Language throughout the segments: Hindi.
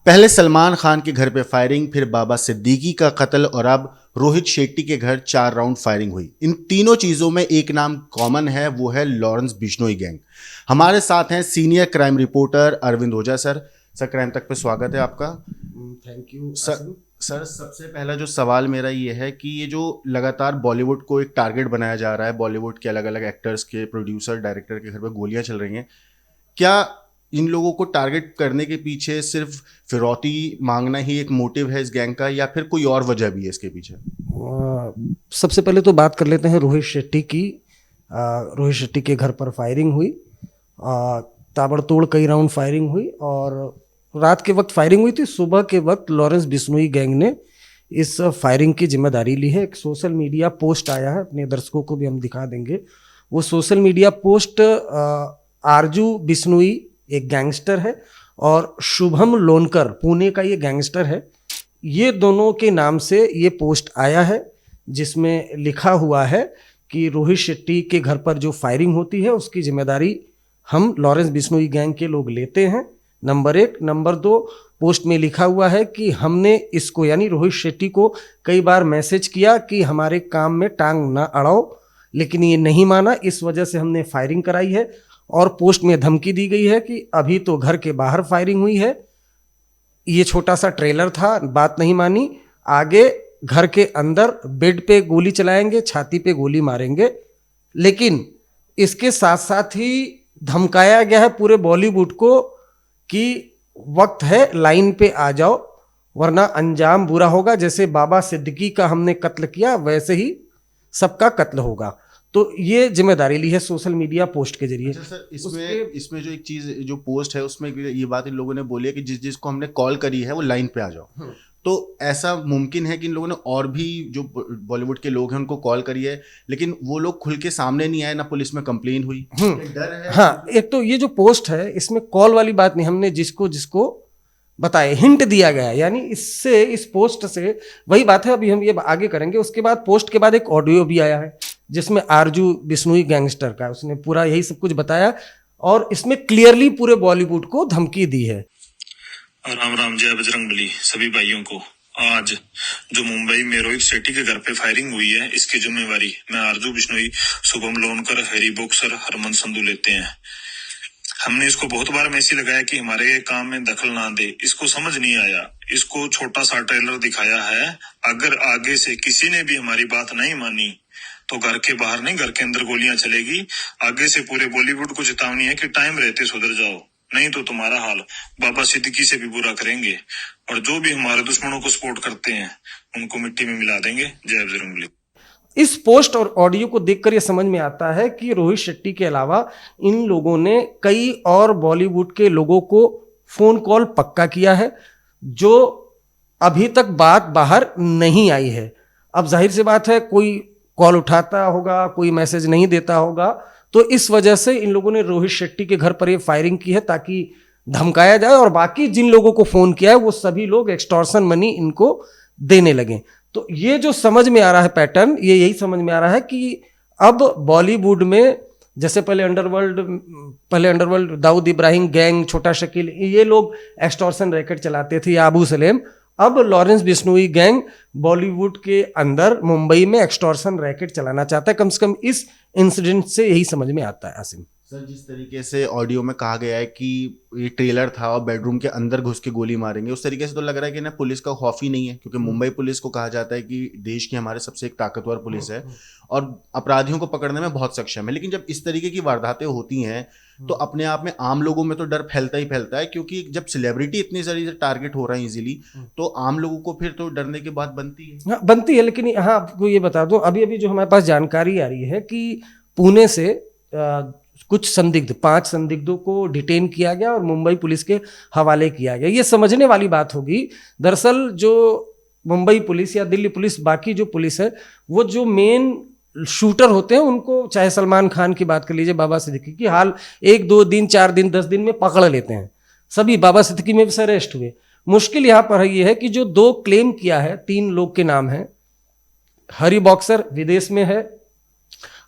पहले सलमान खान के घर पे फायरिंग, फिर बाबा सिद्दीकी का कत्ल और अब रोहित शेट्टी के घर 4 राउंड फायरिंग हुई। इन तीनों चीजों में एक नाम कॉमन है, वो है लॉरेंस बिश्नोई गैंग। हमारे साथ हैं सीनियर क्राइम रिपोर्टर अरविंद ओझा सर। सर, क्राइम तक पे स्वागत है आपका। थैंक यू सर, सबसे पहला जो सवाल मेरा ये है कि ये जो लगातार बॉलीवुड को एक टारगेट बनाया जा रहा है, बॉलीवुड के अलग अलग एक्टर्स के, प्रोड्यूसर, डायरेक्टर के घर पे गोलियां चल रही हैं, क्या इन लोगों को टारगेट करने के पीछे सिर्फ फिरौती मांगना ही एक मोटिव है इस गैंग का, या फिर कोई और वजह भी है इसके पीछे? सबसे पहले तो बात कर लेते हैं रोहित शेट्टी की। रोहित शेट्टी के घर पर फायरिंग हुई, ताबड़तोड़ कई राउंड फायरिंग हुई और रात के वक्त फायरिंग हुई थी। सुबह के वक्त लॉरेंस बिश्नोई गैंग ने इस फायरिंग की जिम्मेदारी ली है। एक सोशल मीडिया पोस्ट आया है, अपने दर्शकों को भी हम दिखा देंगे। वो सोशल मीडिया पोस्ट आरजू बिश्नोई एक गैंगस्टर है और शुभम लोनकर पुणे का ये गैंगस्टर है। ये दोनों के नाम से ये पोस्ट आया है, जिसमें लिखा हुआ है कि रोहित शेट्टी के घर पर जो फायरिंग होती है उसकी जिम्मेदारी हम लॉरेंस बिश्नोई गैंग के लोग लेते हैं, नंबर 1। नंबर 2, पोस्ट में लिखा हुआ है कि हमने इसको यानी रोहित शेट्टी को कई बार मैसेज किया कि हमारे काम में टांग ना अड़ाओ, लेकिन ये नहीं माना, इस वजह से हमने फायरिंग कराई है। और पोस्ट में धमकी दी गई है कि अभी तो घर के बाहर फायरिंग हुई है, ये छोटा सा ट्रेलर था, बात नहीं मानी, आगे घर के अंदर बेड पे गोली चलाएंगे, छाती पे गोली मारेंगे। लेकिन इसके साथ साथ ही धमकाया गया है पूरे बॉलीवुड को कि वक्त है, लाइन पे आ जाओ वरना अंजाम बुरा होगा। जैसे बाबा सिद्दीकी का हमने कत्ल किया वैसे ही सबका कत्ल होगा। तो ये जिम्मेदारी ली है सोशल मीडिया पोस्ट के जरिए। अच्छा सर, इसमें जो एक चीज जो पोस्ट है उसमें ये बात इन लोगों ने बोली है कि जिसको हमने कॉल करी है वो लाइन पे आ जाओ। तो ऐसा मुमकिन है कि इन लोगों ने और भी जो बॉलीवुड के लोग हैं उनको कॉल करी है, लेकिन वो लोग खुल के सामने नहीं आए, ना पुलिस में कंप्लेन हुई? डर है? हाँ, एक तो ये जो पोस्ट है इसमें कॉल वाली बात नहीं, हमने जिसको जिसको बताए, हिंट दिया गया है। यानी इससे, इस पोस्ट से वही बात है, अभी हम ये आगे करेंगे। उसके बाद पोस्ट के बाद एक ऑडियो भी आया है जिसमें आरजू बिश्नोई गैंगस्टर का उसने पूरा यही सब कुछ बताया और इसमें क्लियरली पूरे बॉलीवुड को धमकी दी है। राम राम, जय बजरंगबली सभी भाइयों को। आज जो मुंबई में रोहित शेट्टी के घर पे फायरिंग हुई है, इसकी जिम्मेवारी मैं आरजू बिश्नोई, शुभम लोनकर, हैरी बॉक्सर, हरमन संधू लेते हैं। हमने इसको बहुत बार मैसेज लगाया कि हमारे काम में दखल ना दे, इसको समझ नहीं आया। इसको छोटा सा ट्रेलर दिखाया है। अगर आगे से किसी ने भी हमारी बात नहीं मानी तो घर के बाहर नहीं, घर के अंदर गोलियां चलेगी। आगे से पूरे बॉलीवुड को चेतावनी है कि टाइम रहते सुधर जाओ, नहीं तो तुम्हारा हाल बाबा सिद्दीकी से भी बुरा करेंगे। और जो भी हमारे दुश्मनों को सपोर्ट करते हैं उनको मिट्टी में मिला देंगे। जय बजरंगबली। इस पोस्ट और ऑडियो को देखकर यह समझ में आता है कि रोहित शेट्टी के अलावा इन लोगों ने कई और बॉलीवुड के लोगों को फोन कॉल पक्का किया है, जो अभी तक बात बाहर नहीं आई है। अब जाहिर सी बात है, कोई कॉल उठाता होगा, कोई मैसेज नहीं देता होगा, तो इस वजह से इन लोगों ने रोहित शेट्टी के घर पर ये फायरिंग की है ताकि धमकाया जाए और बाकी जिन लोगों को फोन किया है वो सभी लोग एक्सटॉर्शन मनी इनको देने लगे। तो ये जो समझ में आ रहा है पैटर्न, ये यही समझ में आ रहा है कि अब बॉलीवुड में जैसे पहले अंडरवर्ल्ड दाऊद इब्राहिम गैंग, छोटा शकील, ये लोग एक्सटॉर्शन रैकेट चलाते थे, या अबू सलेम, अब लॉरेंस बिश्नोई गैंग बॉलीवुड के अंदर मुंबई में एक्सटॉर्शन रैकेट चलाना चाहता है। कम से कम इस इंसिडेंट से यही समझ में आता है। आसिम सर, जिस तरीके से ऑडियो में कहा गया है कि ये ट्रेलर था और बेडरूम के अंदर घुस के गोली मारेंगे, उस तरीके से तो लग रहा है कि ना पुलिस का खौफ ही नहीं है, क्योंकि मुंबई पुलिस को कहा जाता है कि देश की हमारे सबसे एक ताकतवर पुलिस है और अपराधियों को पकड़ने में बहुत सक्षम है। लेकिन जब इस तरीके की वारदातें होती हैं तो अपने आप में आम लोगों में तो डर फैलता ही फैलता है, क्योंकि जब सेलिब्रिटी इतनी सारी टारगेट हो रहा है इजीली, तो आम लोगों को फिर तो डरने की बात बनती है। हाँ, बनती है। लेकिन हाँ, आपको ये बता दूं, अभी अभी जो हमारे पास जानकारी आ रही है कि पुणे से कुछ 5 संदिग्धों को डिटेन किया गया और मुंबई पुलिस के हवाले किया गया। ये समझने वाली बात होगी। दरअसल जो मुंबई पुलिस या दिल्ली पुलिस, बाकी जो पुलिस है, वो जो मेन शूटर होते हैं उनको, चाहे सलमान खान की बात कर लीजिए, बाबा सिद्दीकी की, हाल 1 2 दिन 4 दिन 10 दिन में पकड़ लेते हैं। सभी बाबा सिद्दीकी में भी अरेस्ट हुए। मुश्किल यहाँ पर ये है कि जो 2 क्लेम किया है, 3 लोग के नाम है। हैरी बॉक्सर विदेश में है,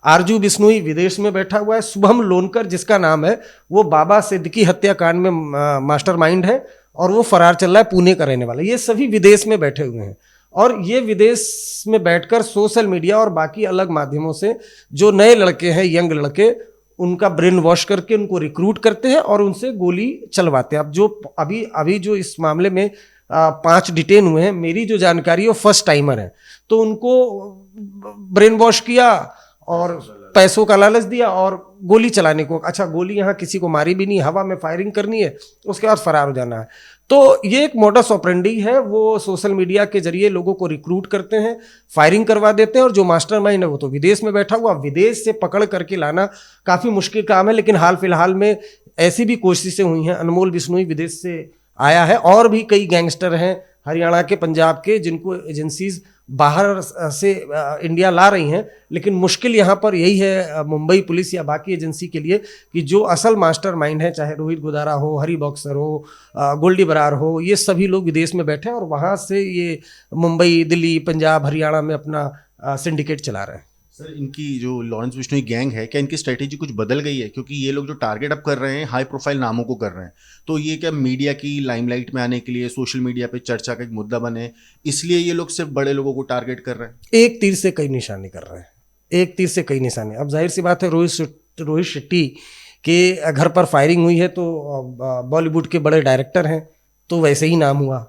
आरजू बिश्नोई विदेश में बैठा हुआ है, शुभम लोनकर जिसका नाम है वो बाबा सिद्दीकी हत्याकांड में मास्टरमाइंड है, और वो फरार चल रहा है, पुणे का रहने वाला। ये सभी विदेश में बैठे हुए हैं और ये विदेश में बैठकर सोशल मीडिया और बाकी अलग माध्यमों से जो नए लड़के हैं, यंग लड़के, उनका ब्रेन वॉश करके उनको रिक्रूट करते हैं और उनसे गोली चलवाते हैं। अब जो अभी जो इस मामले में 5 डिटेन हुए हैं, मेरी जो जानकारी है वो फर्स्ट टाइमर है, तो उनको ब्रेन वॉश किया और पैसों का लालच दिया और गोली चलाने को। अच्छा, गोली यहाँ किसी को मारी भी नहीं, हवा में फायरिंग करनी है, उसके बाद फरार हो जाना है। तो ये एक मोडस ऑपरेंडी है, वो सोशल मीडिया के जरिए लोगों को रिक्रूट करते हैं, फायरिंग करवा देते हैं, और जो मास्टरमाइंड है वो तो विदेश में बैठा हुआ। विदेश से पकड़ करके लाना काफ़ी मुश्किल काम है, लेकिन हाल फिलहाल में ऐसी भी कोशिशें हुई हैं। अनमोल बिश्नोई विदेश से आया है, और भी कई गैंगस्टर हैं हरियाणा के, पंजाब के, जिनको एजेंसीज बाहर से इंडिया ला रही हैं। लेकिन मुश्किल यहाँ पर यही है मुंबई पुलिस या बाकी एजेंसी के लिए कि जो असल मास्टरमाइंड है, चाहे रोहित गोदारा हो, हरी बॉक्सर हो, गोल्डी बरार हो, ये सभी लोग विदेश में बैठे हैं और वहाँ से ये मुंबई, दिल्ली, पंजाब, हरियाणा में अपना सिंडिकेट चला रहे हैं। सर, इनकी जो लॉरेंस बिश्नोई गैंग है, क्या इनकी स्ट्रेटेजी कुछ बदल गई है? क्योंकि ये लोग जो टारगेट अब कर रहे हैं हाई प्रोफाइल नामों को कर रहे हैं, तो ये क्या मीडिया की लाइमलाइट में आने के लिए, सोशल मीडिया पे चर्चा का एक मुद्दा बने, इसलिए ये लोग सिर्फ बड़े लोगों को टारगेट कर रहे हैं? एक तीर से कई निशाने कर रहे हैं, एक तीर से कई निशाने। अब जाहिर सी बात है, रोहित शेट्टी के घर पर फायरिंग हुई है तो बॉलीवुड के बड़े डायरेक्टर हैं, तो वैसे ही नाम हुआ।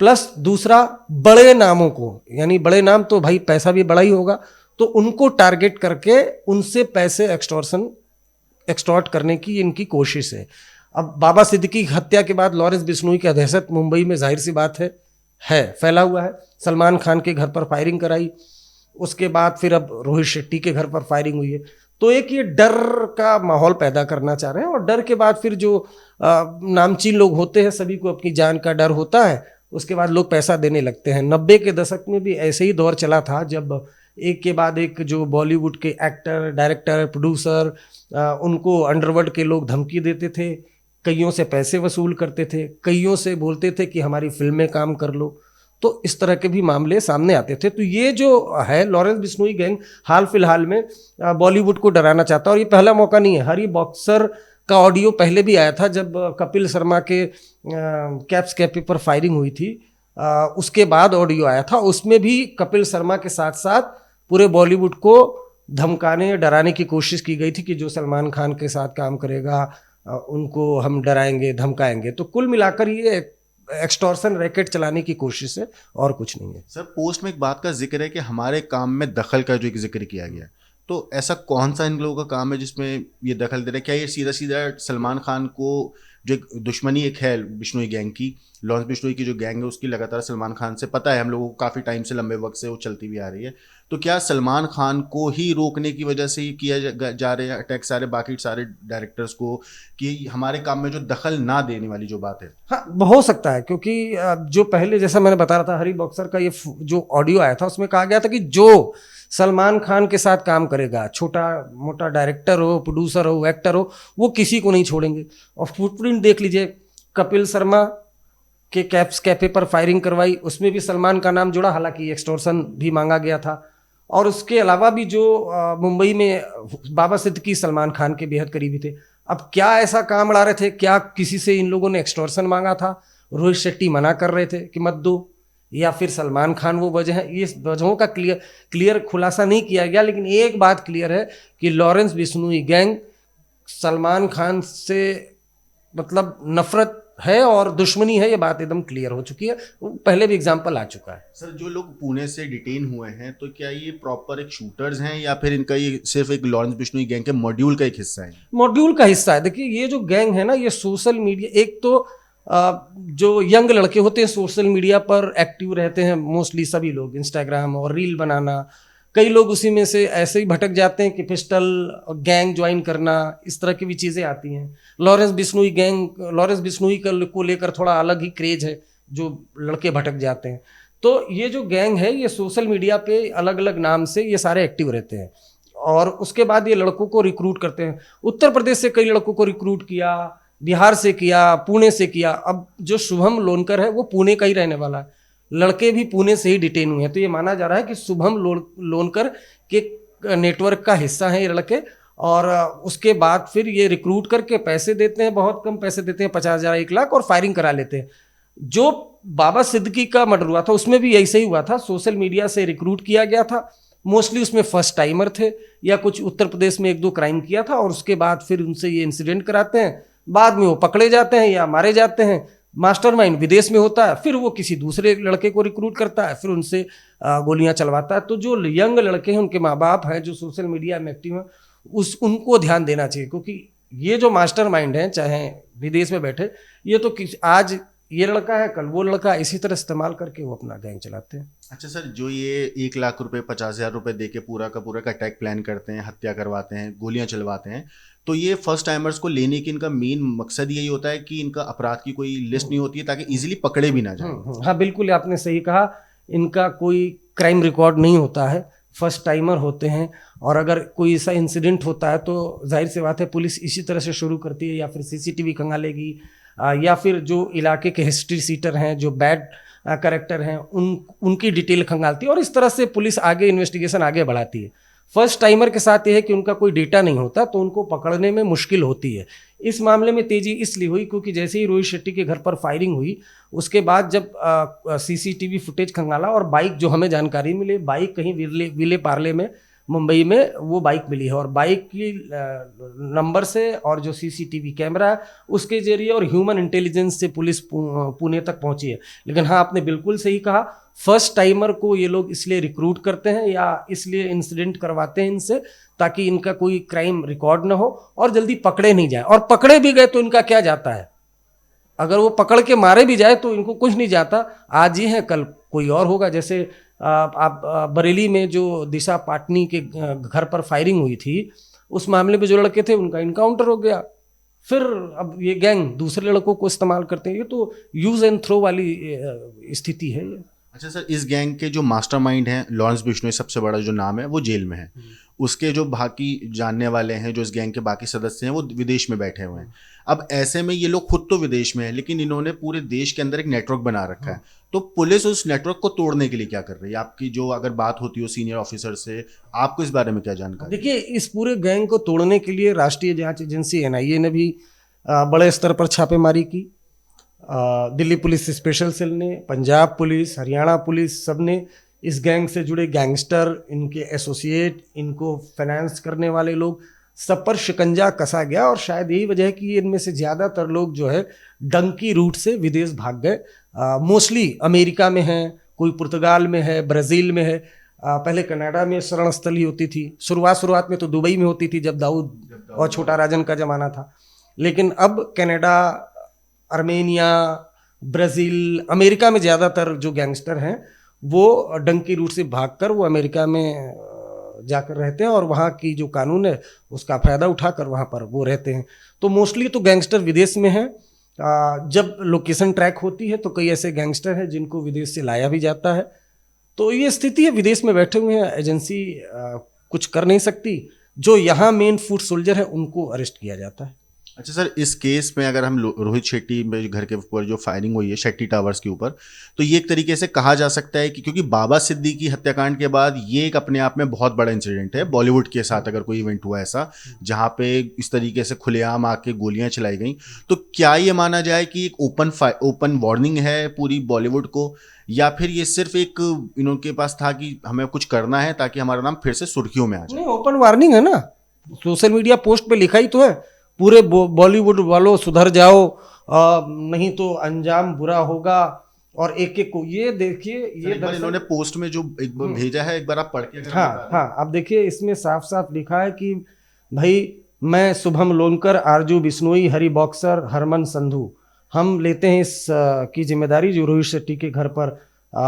प्लस दूसरा, बड़े नामों को, यानी बड़े नाम तो भाई पैसा भी बड़ा ही होगा, तो उनको टारगेट करके उनसे पैसे एक्सटॉर्ट करने की इनकी कोशिश है। अब बाबा सिद्दीकी की हत्या के बाद लॉरेंस बिश्नोई का दहशत मुंबई में जाहिर सी बात है फैला हुआ है। सलमान खान के घर पर फायरिंग कराई, उसके बाद फिर अब रोहित शेट्टी के घर पर फायरिंग हुई है, तो एक ये डर का माहौल पैदा करना चाह रहे हैं। और डर के बाद फिर जो नामचीन लोग होते हैं, सभी को अपनी जान का डर होता है, उसके बाद लोग पैसा देने लगते हैं। 90 के दशक में भी ऐसे ही दौर चला था, जब एक के बाद एक जो बॉलीवुड के एक्टर, डायरेक्टर, प्रोड्यूसर, उनको अंडरवर्ल्ड के लोग धमकी देते थे, कईयों से पैसे वसूल करते थे, कईयों से बोलते थे कि हमारी फिल्म में काम कर लो, तो इस तरह के भी मामले सामने आते थे। तो ये जो है लॉरेंस बिश्नोई गैंग हाल फिलहाल में बॉलीवुड को डराना चाहता है, और ये पहला मौका नहीं है। हरी बॉक्सर का ऑडियो पहले भी आया था, जब कपिल शर्मा के कैप्स कैफे पर फायरिंग हुई थी, उसके बाद ऑडियो आया था। उसमें भी कपिल शर्मा के साथ साथ पूरे बॉलीवुड को धमकाने, डराने की कोशिश की गई थी कि जो सलमान खान के साथ काम करेगा उनको हम डराएंगे, धमकाएंगे। तो कुल मिलाकर ये एक्सटॉर्शन रैकेट चलाने की कोशिश है, और कुछ नहीं है। सर, पोस्ट में एक बात का जिक्र है कि हमारे काम में दखल का जो एक जिक्र किया गया है, तो ऐसा कौन सा इन लोगों का काम है जिसमें ये दखल दे रहे हैं? क्या ये सीधा सीधा सलमान खान को, जो एक दुश्मनी एक है बिश्नोई गैंग की, लॉरेंस बिश्नोई की जो गैंग है उसकी लगातार सलमान खान से, पता है हम लोगों को काफ़ी टाइम से, लंबे वक्त से वो चलती भी आ रही है, तो क्या सलमान खान को ही रोकने की वजह से ये किया जा रहे हैं अटैक सारे बाकी सारे डायरेक्टर्स को, कि हमारे काम में जो दखल ना देने वाली जो बात है? हाँ, हो सकता है, क्योंकि जो पहले जैसा मैंने बता रहा था, हरी बॉक्सर का ये जो ऑडियो आया था, उसमें कहा गया था कि जो सलमान खान के साथ काम करेगा, छोटा मोटा डायरेक्टर हो, प्रोड्यूसर हो, एक्टर हो, वो किसी को नहीं छोड़ेंगे। और फुटप्रिंट देख लीजिए, कपिल शर्मा के कैप्स कैफे पर फायरिंग करवाई, उसमें भी सलमान का नाम जुड़ा, हालांकि एक्सटॉर्शन भी मांगा गया था। और उसके अलावा भी जो मुंबई में बाबा सिद्दीकी सलमान खान के बेहद करीबी थे। अब क्या ऐसा काम अड़ा रहे थे? क्या किसी से इन लोगों ने एक्सटॉर्शन मांगा था? रोहित शेट्टी मना कर रहे थे कि मत दो, या फिर सलमान खान वो वजह है? ये वजहों का क्लियर खुलासा नहीं किया गया, लेकिन एक बात क्लियर है कि लॉरेंस बिश्नोई गैंग सलमान खान से मतलब नफरत है और दुश्मनी है, ये बात एकदम क्लियर हो चुकी है। पहले भी एग्जाम्पल आ चुका है। सर, जो लोग पुणे से डिटेन हुए हैं, तो क्या ये प्रॉपर एक शूटर्स हैं या फिर इनका ये सिर्फ एक लॉरेंस बिश्नोई गैंग के मॉड्यूल का एक हिस्सा है? मॉड्यूल का हिस्सा है। देखिए, ये जो गैंग है ना, ये सोशल मीडिया, एक तो जो यंग लड़के होते हैं सोशल मीडिया पर एक्टिव रहते हैं, मोस्टली सभी लोग, इंस्टाग्राम और रील बनाना, कई लोग उसी में से ऐसे ही भटक जाते हैं कि पिस्टल गैंग ज्वाइन करना, इस तरह की भी चीज़ें आती हैं। लॉरेंस बिश्नोई को लेकर थोड़ा अलग ही क्रेज है, जो लड़के भटक जाते हैं। तो ये जो गैंग है, ये सोशल मीडिया पे अलग अलग नाम से ये सारे एक्टिव रहते हैं, और उसके बाद ये लड़कों को रिक्रूट करते हैं। उत्तर प्रदेश से कई लड़कों को रिक्रूट किया, बिहार से किया, पुणे से किया। अब जो शुभम लोनकर है वो पुणे का ही रहने वाला है, लड़के भी पुणे से ही डिटेन हुए हैं। तो ये माना जा रहा है कि शुभम लोनकर के नेटवर्क का हिस्सा है ये लड़के, और उसके बाद फिर ये रिक्रूट करके पैसे देते हैं, बहुत कम पैसे देते हैं, 50,000 1 लाख, और फायरिंग करा लेते हैं। जो बाबा सिद्दीकी का मर्डर हुआ था उसमें भी ऐसे ही हुआ था, सोशल मीडिया से रिक्रूट किया गया था। मोस्टली उसमें फर्स्ट टाइमर थे या कुछ उत्तर प्रदेश में 1-2 क्राइम किया था और उसके बाद फिर उनसे ये इंसिडेंट कराते हैं, बाद में वो पकड़े जाते हैं या मारे जाते हैं। मास्टरमाइंड विदेश में होता है, फिर वो किसी दूसरे लड़के को रिक्रूट करता है, फिर उनसे गोलियां चलवाता है। तो जो यंग लड़के हैं, उनके माँ बाप हैं जो सोशल मीडिया में एक्टिव हैं, उनको ध्यान देना चाहिए, क्योंकि ये जो मास्टरमाइंड हैं चाहे विदेश में बैठे, ये तो आज ये लड़का है कल वो लड़का, इसी तरह इस्तेमाल करके वो अपना गैंग चलाते हैं। अच्छा सर, जो ये 1 लाख रुपए 50,000 रुपए दे के पूरा का अटैक प्लान करते हैं, हत्या करवाते हैं, गोलियां चलवाते हैं, तो ये फर्स्ट टाइमर्स को लेने की इनका मेन मकसद यही होता है कि इनका अपराध की कोई लिस्ट नहीं होती है ताकि इजीली पकड़े भी ना जाए? हाँ बिल्कुल, आपने सही कहा, इनका कोई क्राइम रिकॉर्ड नहीं होता है, फर्स्ट टाइमर होते हैं। और अगर कोई ऐसा इंसिडेंट होता है तो जाहिर सी बात है पुलिस इसी तरह से शुरू करती है, या फिर सीसीटीवी खंगालेगी, या फिर जो इलाके के हिस्ट्री सीटर हैं, जो बैड कैरेक्टर हैं, उनकी डिटेल खंगालती है और इस तरह से पुलिस आगे इन्वेस्टिगेशन आगे बढ़ाती है। फर्स्ट टाइमर के साथ ये है कि उनका कोई डेटा नहीं होता तो उनको पकड़ने में मुश्किल होती है। इस मामले में तेजी इसलिए हुई क्योंकि जैसे ही रोहित शेट्टी के घर पर फायरिंग हुई, उसके बाद जब सीसीटीवी फुटेज खंगाला और बाइक, जो हमें जानकारी मिली, बाइक कहीं विले पार्ले में मुंबई में वो बाइक मिली है, और बाइक की नंबर से और जो सीसीटीवी कैमरा है उसके जरिए और ह्यूमन इंटेलिजेंस से पुलिस पुणे तक पहुंची है। लेकिन हाँ, आपने बिल्कुल सही कहा, फर्स्ट टाइमर को ये लोग इसलिए रिक्रूट करते हैं या इसलिए इंसिडेंट करवाते हैं इनसे ताकि इनका कोई क्राइम रिकॉर्ड ना हो और जल्दी पकड़े नहीं जाए। और पकड़े भी गए तो इनका क्या जाता है, अगर वो पकड़ के मारे भी जाए तो इनको कुछ नहीं जाता, आज ये है कल कोई और होगा। जैसे आप बरेली में जो दिशा पाटनी के घर पर फायरिंग हुई थी, उस मामले में जो लड़के थे उनका इनकाउंटर हो गया, फिर अब ये गैंग दूसरे लड़कों को इस्तेमाल करते हैं। ये तो यूज एंड थ्रो वाली स्थिति है ये। अच्छा सर, इस गैंग के जो मास्टरमाइंड हैं लॉरेंस बिश्नोई, सबसे बड़ा जो नाम है, वो जेल में है। उसके जो बाकी जानने वाले हैं, जो इस गैंग के बाकी सदस्य हैं, वो विदेश में बैठे हुए हैं। अब ऐसे में ये लोग खुद तो विदेश में हैं, लेकिन इन्होंने पूरे देश के अंदर एक नेटवर्क बना रखा है। तो पुलिस उस नेटवर्क को तोड़ने के लिए क्या कर रही है? आपकी जो अगर बात होती हो सीनियर ऑफिसर से, आपको इस बारे में क्या जानकारी? देखिए, इस पूरे गैंग को तोड़ने के लिए राष्ट्रीय जांच एजेंसी NIA ने भी बड़े स्तर पर छापेमारी की। दिल्ली पुलिस स्पेशल सेल ने, पंजाब पुलिस, हरियाणा पुलिस, सब ने इस गैंग से जुड़े गैंगस्टर, इनके एसोसिएट, इनको फाइनेंस करने वाले लोग, सब पर शिकंजा कसा गया। और शायद यही वजह है कि इनमें से ज़्यादातर लोग जो है डंकी रूट से विदेश भाग गए। मोस्टली अमेरिका में हैं, कोई पुर्तगाल में है, ब्राज़ील में है, पहले कनाडा में शरण स्थली होती थी। शुरुआत में तो दुबई में होती थी जब दाऊद और छोटा राजन का ज़माना था, लेकिन अब कनाडा, आर्मेनिया, ब्राज़ील, अमेरिका में ज़्यादातर जो गैंगस्टर हैं वो डंकी रूट से भागकर वो अमेरिका में जाकर रहते हैं और वहाँ की जो कानून है उसका फ़ायदा उठाकर वहाँ पर वो रहते हैं। तो मोस्टली तो गैंगस्टर विदेश में हैं। जब लोकेशन ट्रैक होती है तो कई ऐसे गैंगस्टर हैं जिनको विदेश से लाया भी जाता है। तो ये स्थिति है, विदेश में बैठे हुए हैं, एजेंसी कुछ कर नहीं सकती। जो यहाँ मेन फुट सोल्जर है उनको अरेस्ट किया जाता है। अच्छा सर, इस केस में अगर हम रोहित शेट्टी में घर के ऊपर जो फायरिंग हुई है शेट्टी टावर्स के ऊपर, तो ये एक तरीके से कहा जा सकता है कि क्योंकि बाबा सिद्दीकी हत्याकांड के बाद ये एक अपने आप में बहुत बड़ा इंसिडेंट है बॉलीवुड के साथ, अगर कोई इवेंट हुआ ऐसा जहाँ पे इस तरीके से खुलेआम आके गोलियां चलाई गई, तो क्या ये माना जाए कि एक ओपन वार्निंग है पूरी बॉलीवुड को, या फिर ये सिर्फ एक इनके पास था कि हमें कुछ करना है ताकि हमारा नाम फिर से सुर्खियों में आ जाए? नहीं, ओपन वार्निंग है ना, सोशल मीडिया पोस्ट पे लिखा ही तो है, पूरे बॉलीवुड वालों सुधर जाओ, नहीं तो अंजाम बुरा होगा। और एक एक को ये देखिए, ये इन्होंने पोस्ट में जो एक बार भेजा है, एक बार आप पढ़ के अगर हाँ, आप देखिए, इसमें साफ साफ लिखा है कि भाई, मैं शुभम लोनकर, आरजू बिश्नोई, हरी बॉक्सर, हरमन संधू, हम लेते हैं इस की जिम्मेदारी जो रोहित शेट्टी के घर पर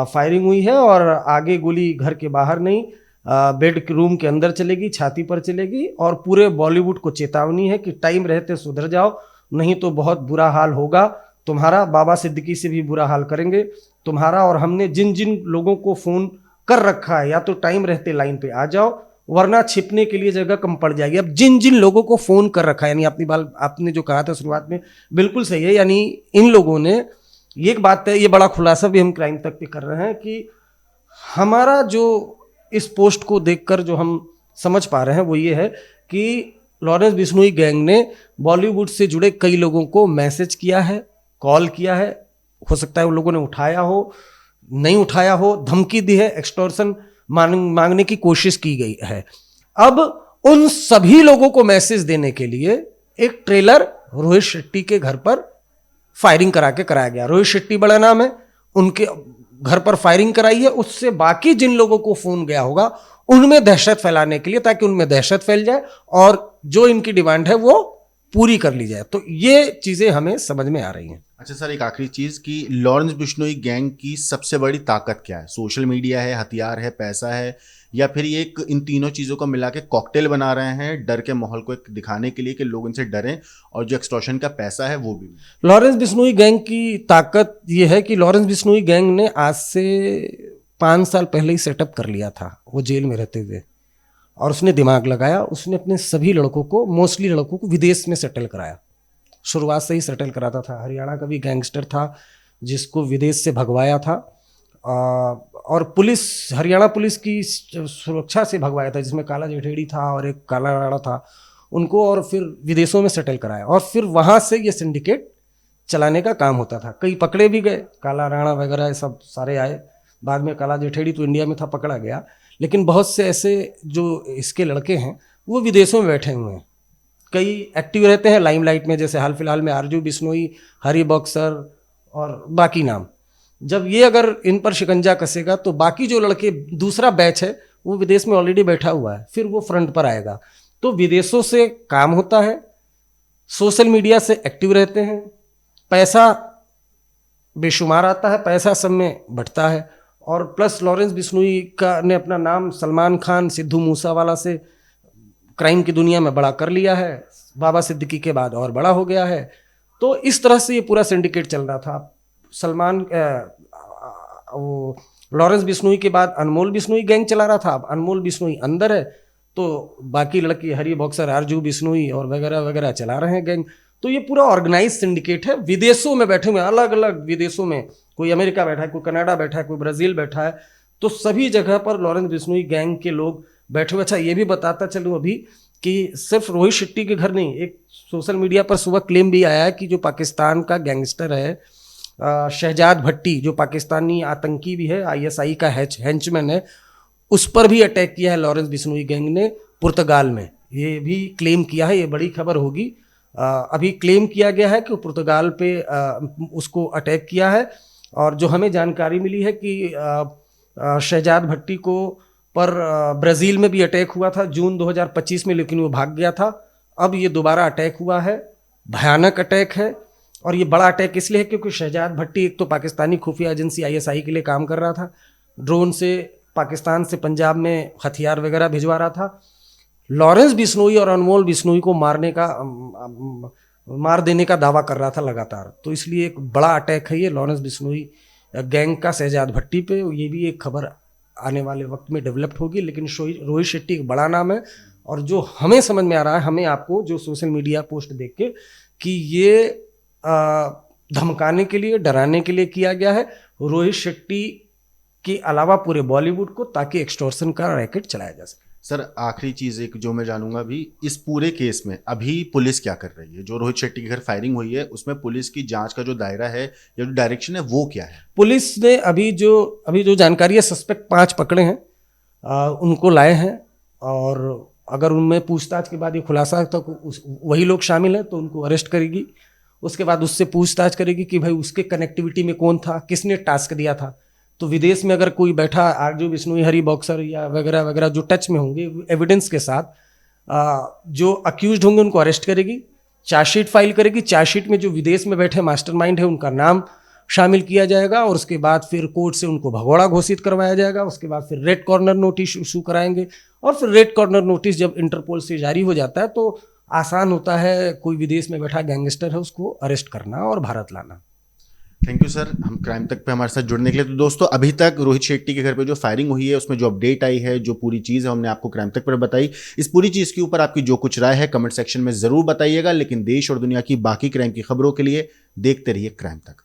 फायरिंग हुई है, और आगे गोली घर के बाहर नहीं, बेड रूम के अंदर चलेगी, छाती पर चलेगी। और पूरे बॉलीवुड को चेतावनी है कि टाइम रहते सुधर जाओ, नहीं तो बहुत बुरा हाल होगा तुम्हारा। बाबा सिद्दीकी से भी बुरा हाल करेंगे तुम्हारा। और हमने जिन जिन लोगों को फ़ोन कर रखा है, या तो टाइम रहते लाइन पे आ जाओ, वरना छिपने के लिए जगह कम पड़ जाएगी। अब जिन जिन लोगों को फ़ोन कर रखा है, यानी अपनी बात आपने जो कहा था शुरुआत में बिल्कुल सही है, यानी इन लोगों ने, ये एक बात है, ये बड़ा खुलासा भी हम क्राइम तक पे कर रहे हैं कि हमारा जो इस पोस्ट को देखकर जो हम समझ पा रहे हैं वो ये है कि लॉरेंस बिश्नोई गैंग ने बॉलीवुड से जुड़े कई लोगों को मैसेज किया है, कॉल किया है, हो सकता है उन लोगों ने उठाया हो, नहीं उठाया हो, धमकी दी है, एक्सटॉर्शन मांगने की कोशिश की गई है। अब उन सभी लोगों को मैसेज देने के लिए एक ट्रेलर रोहित शेट्टी के घर पर फायरिंग कराया गया। रोहित शेट्टी बड़ा नाम है, उनके घर पर फायरिंग कराई है, उससे बाकी जिन लोगों को फोन गया होगा उनमें दहशत फैलाने के लिए, ताकि उनमें दहशत फैल जाए और जो इनकी डिमांड है वो पूरी कर ली जाए। तो ये चीजें हमें समझ में आ रही हैं। अच्छा सर, एक आखिरी चीज कि लॉरेंस बिश्नोई गैंग की सबसे बड़ी ताकत क्या है? सोशल मीडिया है, हथियार है, पैसा है, या फिर ये एक इन तीनों चीजों को मिला के कॉकटेल बना रहे हैं डर के माहौल को एक दिखाने के लिए कि लोग इनसे डरें, और जो एक्सटॉर्शन का पैसा है वो भी? लॉरेंस बिश्नोई गैंग की ताकत ये है कि लॉरेंस बिश्नोई गैंग ने आज से 5 साल पहले ही सेटअप कर लिया था, वो जेल में रहते हुए, और उसने दिमाग लगाया, उसने अपने सभी लड़कों को, मोस्टली लड़कों को विदेश में सेटल कराया। शुरुआत से ही सेटल कराता था। हरियाणा का भी गैंगस्टर था जिसको विदेश से भगवाया था, और पुलिस, हरियाणा पुलिस की सुरक्षा से भगवाया था, जिसमें काला जेठेड़ी था और एक काला राणा था, उनको, और फिर विदेशों में सेटल कराया, और फिर वहाँ से ये सिंडिकेट चलाने का काम होता था। कई पकड़े भी गए, काला राणा वगैरह सब सारे आए, बाद में काला जेठेड़ी तो इंडिया में था, पकड़ा गया, लेकिन बहुत से ऐसे जो इसके लड़के हैं वो विदेशों में बैठे हुए हैं, कई एक्टिव रहते हैं लाइमलाइट में, जैसे हाल फिलहाल में आरजू बिश्नोई, हरी बॉक्सर और बाकी नाम। जब ये अगर इन पर शिकंजा कसेगा तो बाकी जो लड़के, दूसरा बैच है, वो विदेश में ऑलरेडी बैठा हुआ है, फिर वो फ्रंट पर आएगा। तो विदेशों से काम होता है, सोशल मीडिया से एक्टिव रहते हैं, पैसा बेशुमार आता है, पैसा सब में बंटता है, और प्लस लॉरेंस बिश्नोई का ने अपना नाम सलमान खान, सिद्धू मूसावाला से क्राइम की दुनिया में बड़ा कर लिया है, बाबा सिद्दीकी के बाद और बड़ा हो गया है। तो इस तरह से ये पूरा सिंडिकेट चल रहा था। वो लॉरेंस बिश्नोई के बाद अनमोल बिश्नोई गैंग चला रहा था। अब अनमोल बिश्नोई अंदर है तो बाकी लड़के हरी बॉक्सर, आरजू बिश्नोई और वगैरह वगैरह चला रहे हैं गैंग। तो ये पूरा ऑर्गेनाइज सिंडिकेट है, विदेशों में बैठे हुए, अलग अलग विदेशों में, कोई अमेरिका बैठा है, कोई कनाडा बैठा है, कोई ब्राज़ील बैठा है, तो सभी जगह पर लॉरेंस बिश्नोई गैंग के लोग बैठे हुए। अच्छा, ये भी बताता चलूँ अभी कि सिर्फ रोहित शेट्टी के घर नहीं, एक सोशल मीडिया पर सुबह क्लेम भी आया है कि जो पाकिस्तान का गैंगस्टर है शहजाद भट्टी, जो पाकिस्तानी आतंकी भी है, ISI का हेंचमैन है, उस पर भी अटैक किया है लॉरेंस बिश्नोई गैंग ने पुर्तगाल में। ये भी क्लेम किया है, ये बड़ी खबर होगी। अभी क्लेम किया गया है कि पुर्तगाल पे उसको अटैक किया है, और जो हमें जानकारी मिली है कि शहजाद भट्टी को पर ब्राज़ील में भी अटैक हुआ था जून 2025 में, लेकिन वो भाग गया था। अब ये दोबारा अटैक हुआ है, भयानक अटैक है, और ये बड़ा अटैक इसलिए है क्योंकि शहजाद भट्टी एक तो पाकिस्तानी खुफिया एजेंसी ISI के लिए काम कर रहा था, ड्रोन से पाकिस्तान से पंजाब में हथियार वगैरह भिजवा रहा था। लॉरेंस बिश्नोई और अनमोल बिश्नोई को मार देने का दावा कर रहा था लगातार। तो इसलिए एक बड़ा अटैक है ये लॉरेंस बिश्नोई गैंग का शहजाद भट्टी पे। ये भी एक खबर आने वाले वक्त में डेवलप्ड होगी, लेकिन रोहित शेट्टी एक बड़ा नाम है, और जो हमें समझ में आ रहा है, हमें आपको जो सोशल मीडिया पोस्ट देख के, कि ये धमकाने के लिए, डराने के लिए किया गया है रोहित शेट्टी के अलावा पूरे बॉलीवुड को, ताकि एक्सटॉर्शन का रैकेट चलाया जा सके। सर, आखिरी चीज़ एक जो मैं जानूंगा भी, इस पूरे केस में अभी पुलिस क्या कर रही है? जो रोहित शेट्टी के घर फायरिंग हुई है उसमें पुलिस की जांच का जो दायरा है या जो डायरेक्शन है वो क्या है? पुलिस ने अभी जो जानकारी है, सस्पेक्ट 5 पकड़े हैं, उनको लाए हैं, और अगर उनमें पूछताछ के बाद ये खुलासा है तो वही लोग शामिल हैं तो उनको अरेस्ट करेगी। उसके बाद उससे पूछताछ करेगी कि भाई उसके कनेक्टिविटी में कौन था, किसने टास्क दिया था। तो विदेश में अगर कोई बैठा, आरजू बिश्नोई, हरी बॉक्सर या वगैरह वगैरह जो टच में होंगे एविडेंस के साथ, जो अक्यूज्ड होंगे उनको अरेस्ट करेगी, चार्जशीट फाइल करेगी। चार्जशीट में जो विदेश में बैठे मास्टरमाइंड है उनका नाम शामिल किया जाएगा, और उसके बाद फिर कोर्ट से उनको भगोड़ा घोषित करवाया जाएगा। उसके बाद फिर रेड कॉर्नर नोटिस इशू कराएंगे, और फिर रेड कॉर्नर नोटिस जब इंटरपोल से जारी हो जाता है तो आसान होता है कोई विदेश में बैठा गैंगस्टर है उसको अरेस्ट करना और भारत लाना। थैंक यू सर, हम क्राइम तक पे हमारे साथ जुड़ने के लिए। तो दोस्तों, अभी तक रोहित शेट्टी के घर पे जो फायरिंग हुई है उसमें जो अपडेट आई है, जो पूरी चीज़ है, हमने आपको क्राइम तक पर बताई। इस पूरी चीज़ के ऊपर आपकी जो कुछ राय है कमेंट सेक्शन में ज़रूर बताइएगा। लेकिन देश और दुनिया की बाकी क्राइम की खबरों के लिए देखते रहिए क्राइम तक।